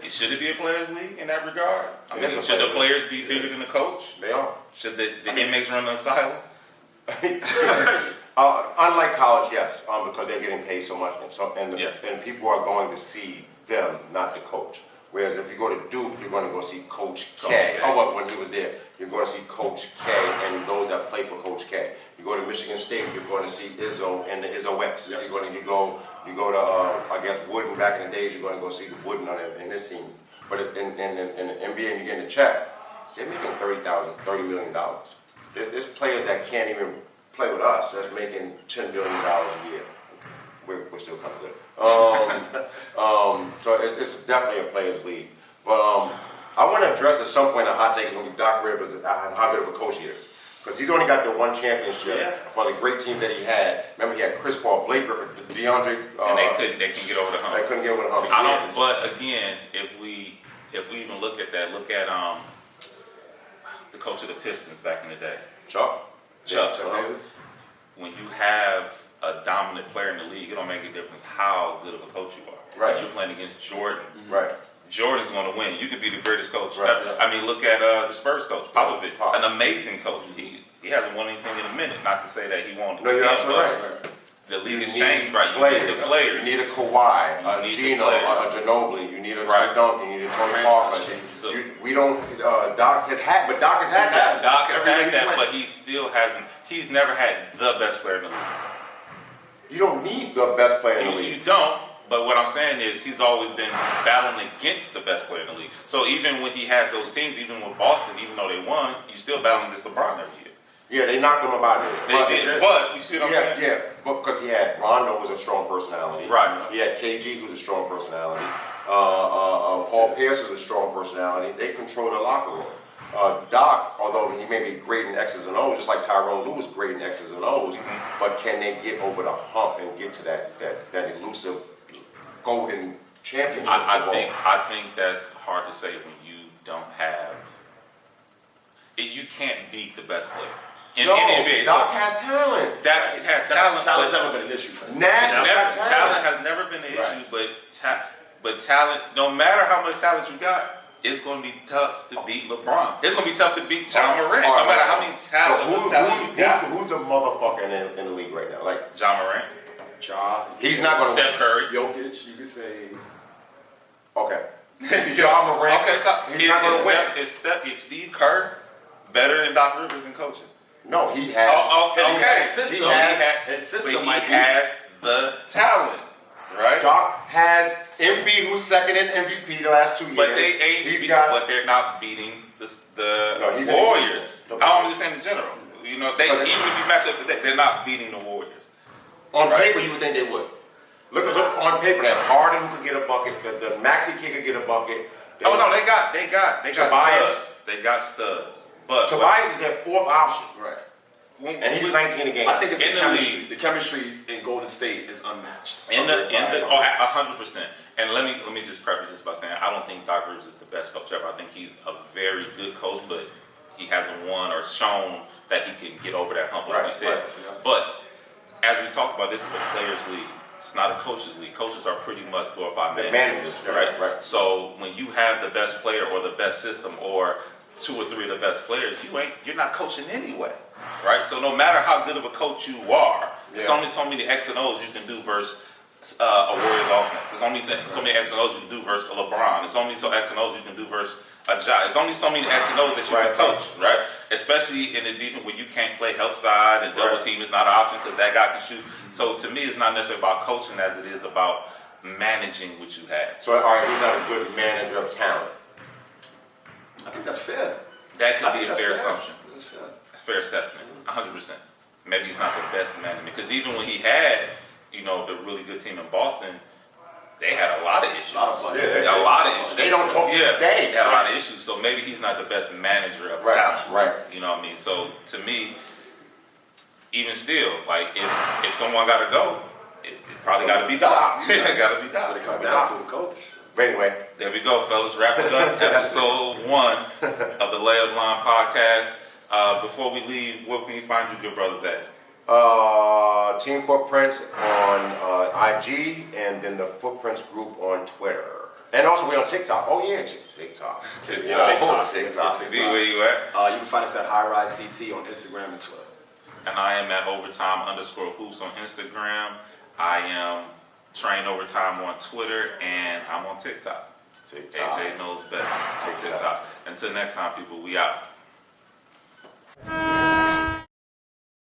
Should it be a players' league in that regard? I mean, should the players be bigger than the coach? They are. Should the inmates run the asylum? Unlike college, yes, because they're getting paid so much, Yes. and people are going to see them, not the coach. Whereas if you go to Duke, you're going to go see Coach K. Oh, well, when he was there, you're going to see Coach K and those that play for Coach K. You go to Michigan State, you're going to see Izzo and the Izzo-ettes. Yep. You go to I guess Wooden back in the days. You're going to go see the Wooden in this team. But in the NBA, and you get a check, they're making $30 million. There's players that can't even play with us that's making $10 billion a year. We're still kind of good. So it's definitely a players' league. But I want to address at some point a hot take is going to be Doc Rivers and how good of a coach he is. Because he's only got the one championship for the great team that he had. Remember, he had Chris Paul, Blake Griffin, DeAndre. And they can get over the hump. They couldn't get over the hump. But again, if we even look at that, the coach of the Pistons back in the day. Chuck. When you have a dominant player in the league, it don't make a difference how good of a coach you are. Right. When you're playing against Jordan. Right. Jordan's going to win. You could be the greatest coach. Right. I mean, look at the Spurs coach, Popovich, an amazing coach. He hasn't won anything in a minute. Not to say that he won't. No, you're absolutely right. The league has changed, right? You need the players. You need a Kawhi, a Gino, a Ginobili. You need a Tim Duncan. You need a Tony Parker. We don't. Doc has had that. Doc has had that, but he still hasn't. He's never had the best player in the league. You don't need the best player in the league. You don't. But what I'm saying is he's always been battling against the best player in the league. So even when he had those teams, even with Boston, even though they won, you still battling against LeBron every year. Yeah, they knocked him about it. They did. But you see what I'm saying? Yeah, but because he had Rondo was a strong personality. Right. He had KG who's a strong personality. Paul Pierce is a strong personality. They control the locker room. Doc, although he may be great in X's and O's, just like Tyronn Lue was great in X's and O's, but can they get over the hump and get to that elusive golden championship? I think that's hard to say when you don't have. You can't beat the best player. In the NBA. Doc has talent. Talent's never been an issue for him. Talent has never been an issue, but talent, no matter how much talent you got, it's going to be tough to beat LeBron. It's going to be tough to beat John Morant, no matter how many talent you got. Who's the motherfucker in the league right now? Like John Morant. He's not going to Steph Curry. Jokic, you could say. Okay. John Morant. Okay, so he's not going to win. Is Steve Kerr better than Doc Rivers in coaching? No, he has. He has the talent, right? Doc has Embiid, who's second in MVP the last 2 years. But they're not beating the Warriors. I'm just saying in general. You know, even if you match up today, they're not beating the Warriors. On paper, you would think they would. Look on paper. That Harden could get a bucket. The Maxey kid could get a bucket. They got studs. They got studs. But Tobias is their fourth option. Right. And he's 19 a game. I think it's the chemistry in Golden State is unmatched. 100%. And let me just preface this by saying I don't think Doc Rivers is the best coach ever. I think he's a very good coach, but he hasn't won or shown that he can get over that hump, like you said. But as we talked about, this is a players' league. It's not a coaches' league. Coaches are pretty much glorified managers, right? So when you have the best player or the best system or 2 or 3 of the best players, you're not coaching anyway, right? So no matter how good of a coach you are, there's only so many X and O's you can do versus a Warriors offense. There's only so many X and O's you can do versus a LeBron. There's only so X and O's you can do versus a Ja. It's only so many X and O's that you can coach, right? Especially in the defense where you can't play help side and double team is not an option because that guy can shoot. So to me, it's not necessarily about coaching as it is about managing what you have. So he's not a good manager of talent. I think that's fair. That could be a fair assumption. That's fair. That's a fair assessment. 100%. Maybe he's not the best management because even when he had, the really good team in Boston, they had a lot of issues. A lot of issues. They don't talk to this day. They had a lot of issues. So maybe he's not the best manager of talent. Right. You know what I mean? So to me, even still, like if someone got to go, it probably got to be Doc. It got to be Doc. But it comes down to the coach. But anyway, there we go, fellas. Wrap it up. Episode 1 of the Layup Line podcast. Before we leave, where can you find you good brothers at? Team Footprints on IG, and then the Footprints group on Twitter. And also we're on TikTok. Oh yeah, TikTok. TikTok. D, where you at? You can find us at High Rise CT on Instagram and Twitter. And I am at overtime_hoops on Instagram. I am train overtime on Twitter, and I'm on TikTok. AJ knows best on TikTok. Until next time, people, we out.